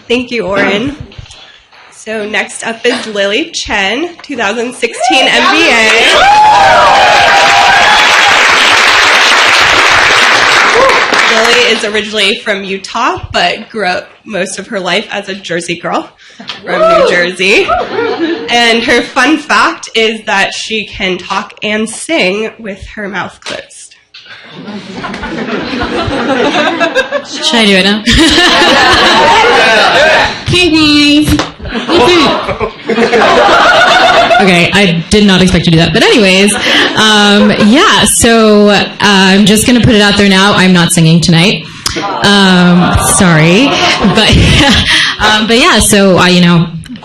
Thank you, Oren. So next up is Lilly Chen, 2016 MBA. Lilly is originally from Utah, but grew up most of her life as a Jersey girl from New Jersey. And her fun fact is that she can talk and sing with her mouth closed. Should I do it now? Hey guys. Okay, I did not expect to do that. But anyways, so I'm just going to put it out there now. I'm not singing tonight. Sorry. But yeah, so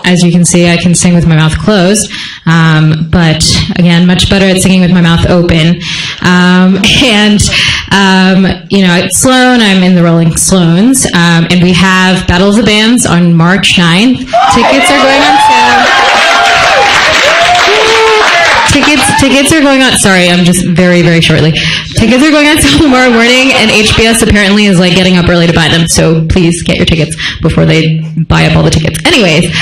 as you can see, I can sing with my mouth closed. But again, much better at singing with my mouth open. At Sloan, I'm in the Rolling Sloans, and we have Battle of the Bands on March 9th. Tickets are going on sale. Tickets are going on. Sorry, I'm just very, very shortly. Tickets are going on sale tomorrow morning, and HBS apparently is getting up early to buy them. So please get your tickets before they buy up all the tickets. Anyways,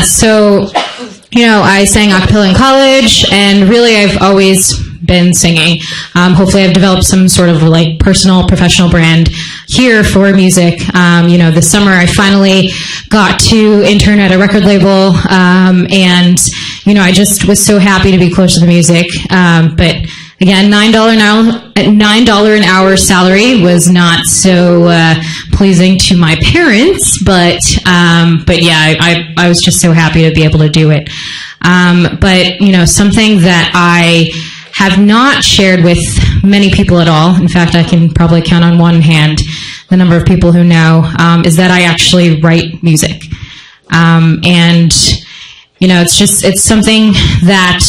so I sang a cappella in college, and really I've always been singing. Hopefully I've developed some sort of personal, professional brand here for music. This summer I finally got to intern at a record label, and I just was so happy to be close to the music. But again, $9 an hour salary was not so pleasing to my parents, but yeah, I was just so happy to be able to do it. But something that I have not shared with many people at all, in fact, I can probably count on one hand the number of people who know, is that I actually write music. It's something that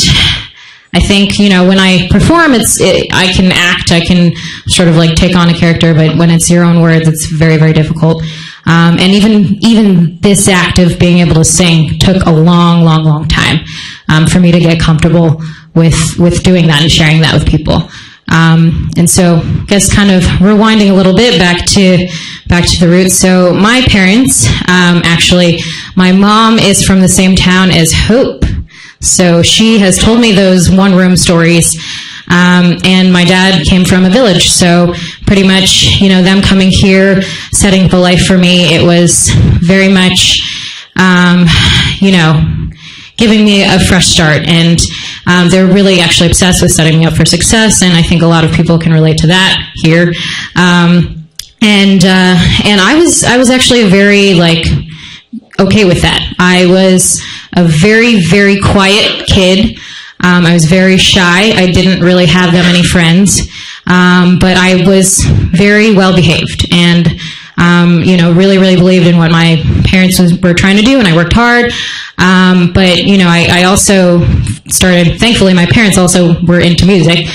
I think, when I perform, I can act, I can sort of take on a character, but when it's your own words, it's very, very difficult. And even this act of being able to sing took a long, long, long time for me to get comfortable with doing that and sharing that with people. And so I guess kind of rewinding a little bit back to the roots. So my parents, actually, my mom is from the same town as Hope. So she has told me those one-room stories. And my dad came from a village. So pretty much, them coming here, setting the life for me, it was very much, giving me a fresh start. And they're really actually obsessed with setting me up for success, and I think a lot of people can relate to that here. And I was actually very okay with that. I was a very, very quiet kid. I was very shy. I didn't really have that many friends, but I was very well behaved, and really, really believed in what my parents were trying to do, and I worked hard. But I also started, thankfully my parents also were into music,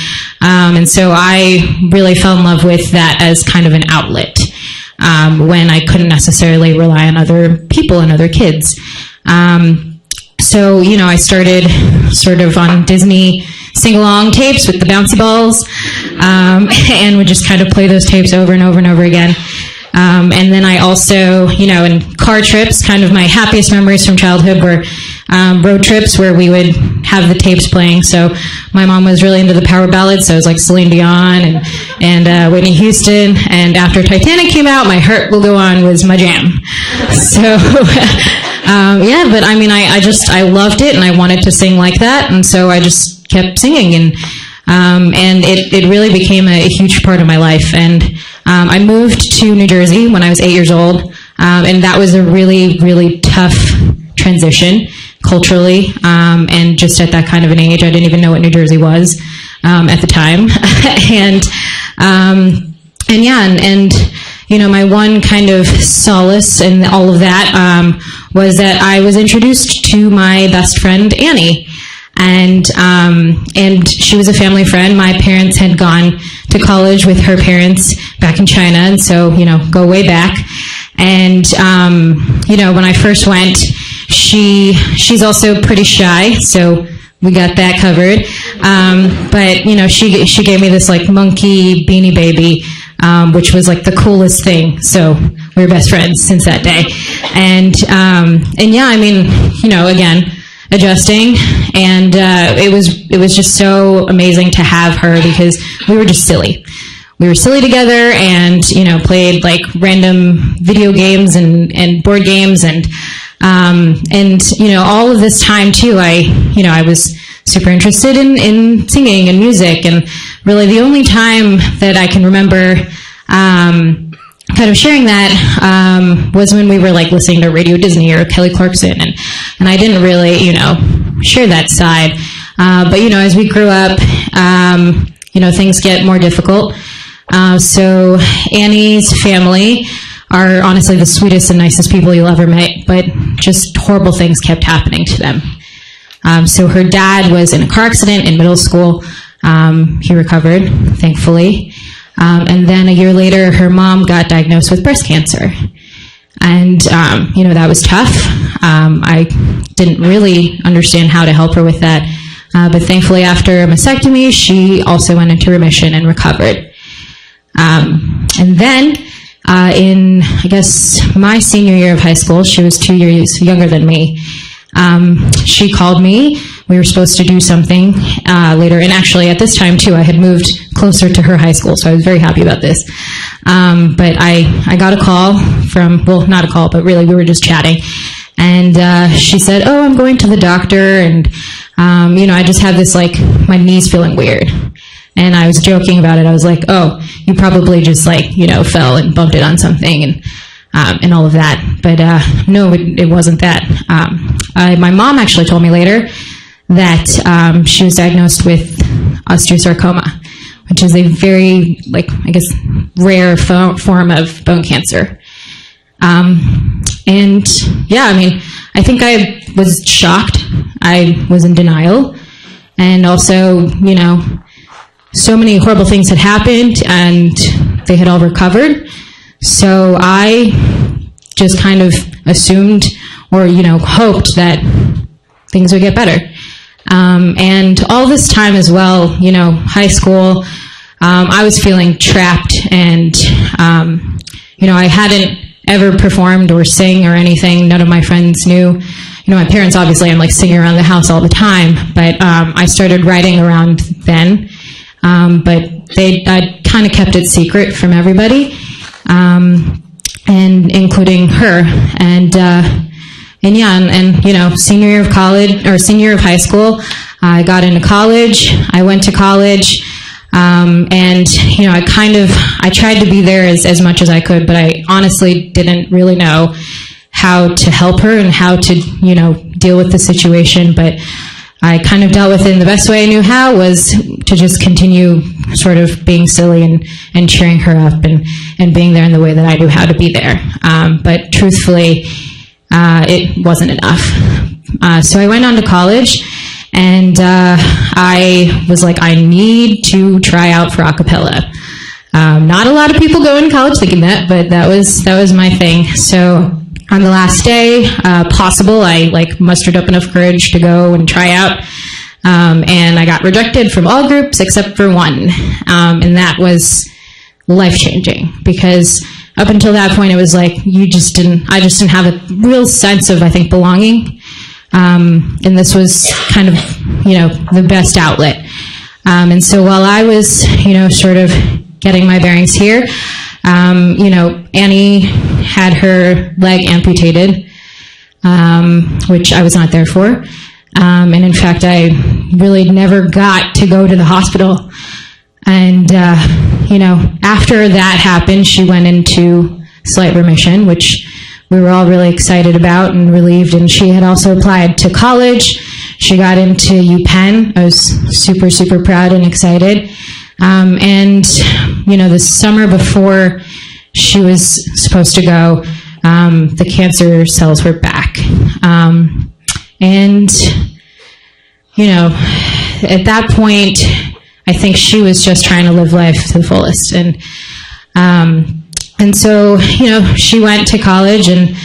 and so I really fell in love with that as kind of an outlet, when I couldn't necessarily rely on other people and other kids. So I started sort of on Disney sing-along tapes with the bouncy balls, and would just kind of play those tapes over and over and over again. And then I also, in car trips, kind of my happiest memories from childhood were road trips where we would have the tapes playing. So my mom was really into the power ballads, so it was like Celine Dion and Whitney Houston. And after Titanic came out, My Heart Will Go On was my jam. So but I loved it, and I wanted to sing like that, and so I just kept singing, and it really became a huge part of my life. And I moved to New Jersey when I was 8 years old, and that was a really, really tough transition culturally, and just at that kind of an age, I didn't even know what New Jersey was at the time. My one kind of solace in all of that was that I was introduced to my best friend, Annie. And she was a family friend. My parents had gone to college with her parents back in China, and so, go way back. And, when I first went, she's also pretty shy, so we got that covered. But, she gave me this, monkey Beanie Baby, which was, the coolest thing. So we were best friends since that day. And yeah, I mean, again, adjusting, and it was just so amazing to have her, because we were just silly. We were silly together, and played like random video games and board games, and all of this time too, I was super interested in singing and music, and really the only time that I can remember kind of sharing that was when we were like listening to Radio Disney or Kelly Clarkson, and I didn't really share that side, but as we grew up, things get more difficult. So Annie's family are honestly the sweetest and nicest people you'll ever meet, but just horrible things kept happening to them. So her dad was in a car accident in middle school. He recovered, thankfully. And then a year later, her mom got diagnosed with breast cancer. And, that was tough. I didn't really understand how to help her with that. But thankfully, after a mastectomy, she also went into remission and recovered. And then, in, I guess, my senior year of high school, she was 2 years younger than me. She called me. We were supposed to do something later, and actually at this time too, I had moved closer to her high school, so I was very happy about this. But I got a call from, well, not a call, but really we were just chatting, and she said, "Oh, I'm going to the doctor, and I just have this, like, my knee's feeling weird." And I was joking about it. I was like, "Oh, you probably just fell and bumped it on something," and all of that. But no, it wasn't that. My mom actually told me later that she was diagnosed with osteosarcoma, which is a very, rare form of bone cancer. And yeah, I mean, I think I was shocked. I was in denial. And also, so many horrible things had happened, and they had all recovered. So I just kind of assumed or, hoped that things would get better. And all this time as well, high school, I was feeling trapped, and, I hadn't ever performed or sing or anything. None of my friends knew. My parents, obviously, I'm singing around the house all the time, but I started writing around then. But I kind of kept it secret from everybody, and including her. And senior year of college, or senior year of high school, I got into college. I went to college, and I tried to be there as much as I could, but I honestly didn't really know how to help her and how to deal with the situation. But I kind of dealt with it in the best way I knew how, was to just continue sort of being silly and cheering her up and being there in the way that I knew how to be there. But truthfully, it wasn't enough. So I went on to college, and I was like, I need to try out for a cappella. Not a lot of people go into college thinking that, but that was my thing. So on the last day possible, I mustered up enough courage to go and try out. And I got rejected from all groups except for one. And that was life-changing, because up until that point, it was like I just didn't have a real sense of, I think, belonging. And this was kind of, the best outlet. And so while I was, sort of getting my bearings here, Annie had her leg amputated, which I was not there for. And in fact, I really never got to go to the hospital. And, after that happened, she went into slight remission, which we were all really excited about and relieved. And she had also applied to college. She got into UPenn. I was super, super proud and excited. And, the summer before she was supposed to go, the cancer cells were back. And, at that point, I think she was just trying to live life to the fullest. And so, she went to college, and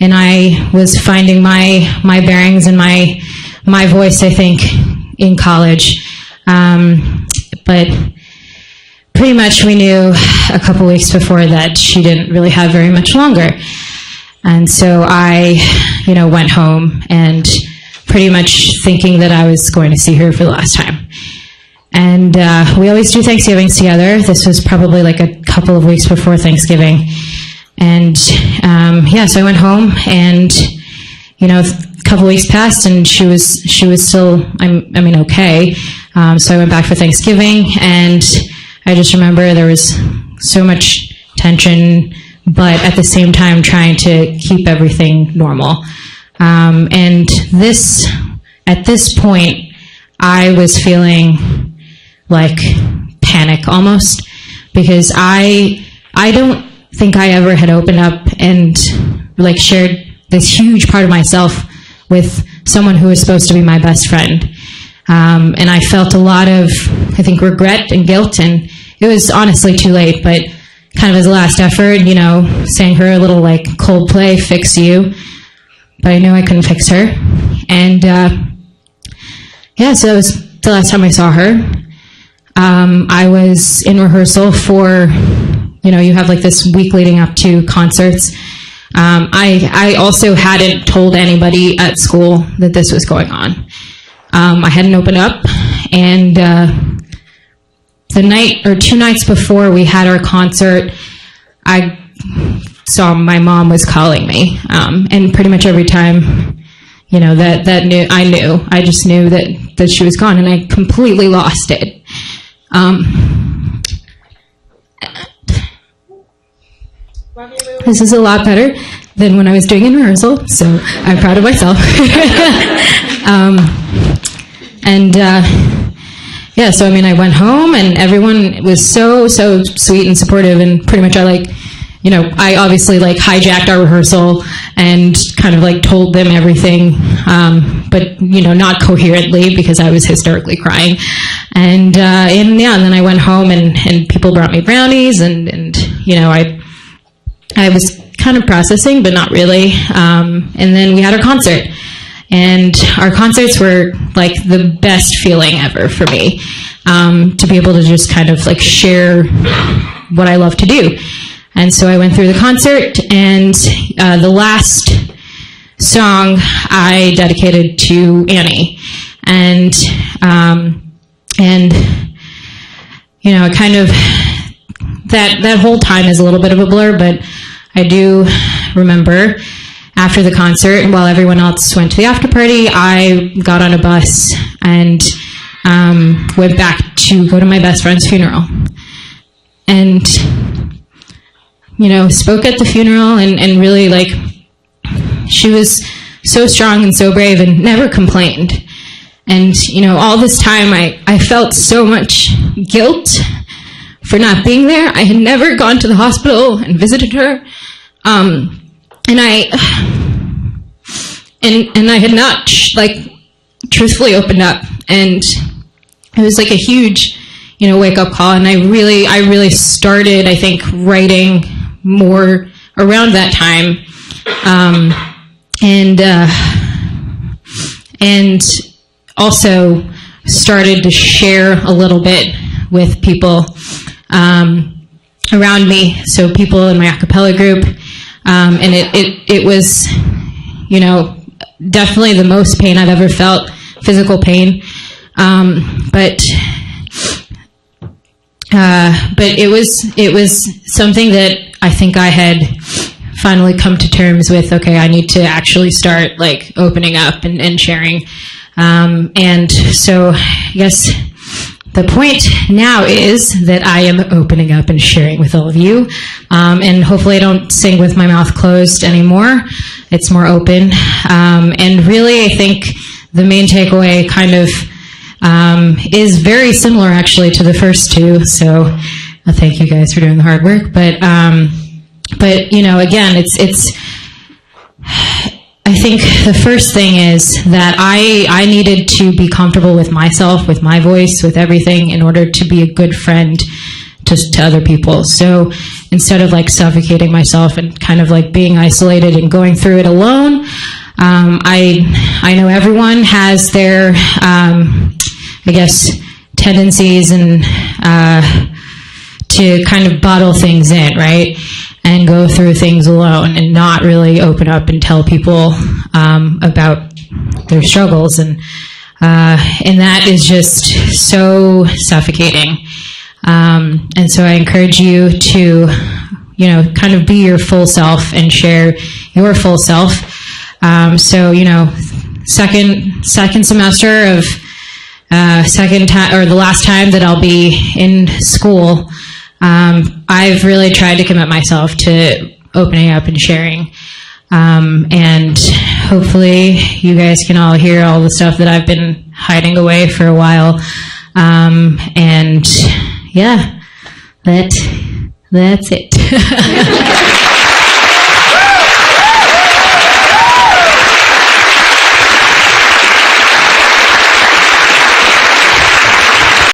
I was finding my bearings and my voice, I think, in college. But pretty much we knew a couple weeks before that she didn't really have very much longer. And so I, went home and pretty much thinking that I was going to see her for the last time. And we always do Thanksgivings together. This was probably like a couple of weeks before Thanksgiving. And so I went home, and a couple weeks passed, and she was still okay. So I went back for Thanksgiving, and I just remember there was so much tension, but at the same time trying to keep everything normal. And at this point, I was feeling like panic almost, because I don't think I ever had opened up and like shared this huge part of myself with someone who was supposed to be my best friend. And I felt a lot of, I think, regret and guilt, and it was honestly too late, but kind of as a last effort, sang her a little like Coldplay, Fix You, but I knew I couldn't fix her. And so that was the last time I saw her. I was in rehearsal for, you have like this week leading up to concerts. I also hadn't told anybody at school that this was going on. I hadn't opened up, and the night or 2 nights before we had our concert, I saw my mom was calling me, and pretty much every time, I just knew that she was gone, and I completely lost it. This is a lot better than when I was doing in rehearsal, so I'm proud of myself. So I went home, and everyone was so sweet and supportive, and pretty much I obviously like hijacked our rehearsal and kind of like told them everything, but not coherently, because I was hysterically crying. And then I went home, and people brought me brownies, and I was kind of processing, but not really. And then we had our concert. And our concerts were like the best feeling ever for me, to be able to just kind of like share what I love to do. And so I went through the concert, and the last song I dedicated to Annie. And kind of that whole time is a little bit of a blur, but I do remember after the concert, while everyone else went to the after party, I got on a bus and went back to go to my best friend's funeral. And, spoke at the funeral, and really, like, she was so strong and so brave and never complained. And, all this time I felt so much guilt for not being there. I had never gone to the hospital and visited her. And I had not, truthfully opened up, and it was like a huge, wake-up call, and I really started, I think, writing more around that time, and also started to share a little bit with people around me, so people in my a cappella group, and it was, definitely the most pain I've ever felt, physical pain, but it was something that I think I had finally come to terms with. Okay, I need to actually start like opening up and sharing, and so I guess the point now is that I am opening up and sharing with all of you, and hopefully I don't sing with my mouth closed anymore. It's more open, and really I think the main takeaway kind of is very similar actually to the first two, so thank you guys for doing the hard work, but again, it's I think the first thing is that I needed to be comfortable with myself, with my voice, with everything, in order to be a good friend to other people. So instead of like suffocating myself and kind of like being isolated and going through it alone, I know everyone has their, I guess, tendencies and to kind of bottle things in, right? And go through things alone and not really open up and tell people about their struggles. And that is just so suffocating. And so I encourage you to, kind of be your full self and share your full self. So, second semester of second time, or the last time that I'll be in school, I've really tried to commit myself to opening up and sharing. And hopefully you guys can all hear all the stuff that I've been hiding away for a while. And yeah, that's it.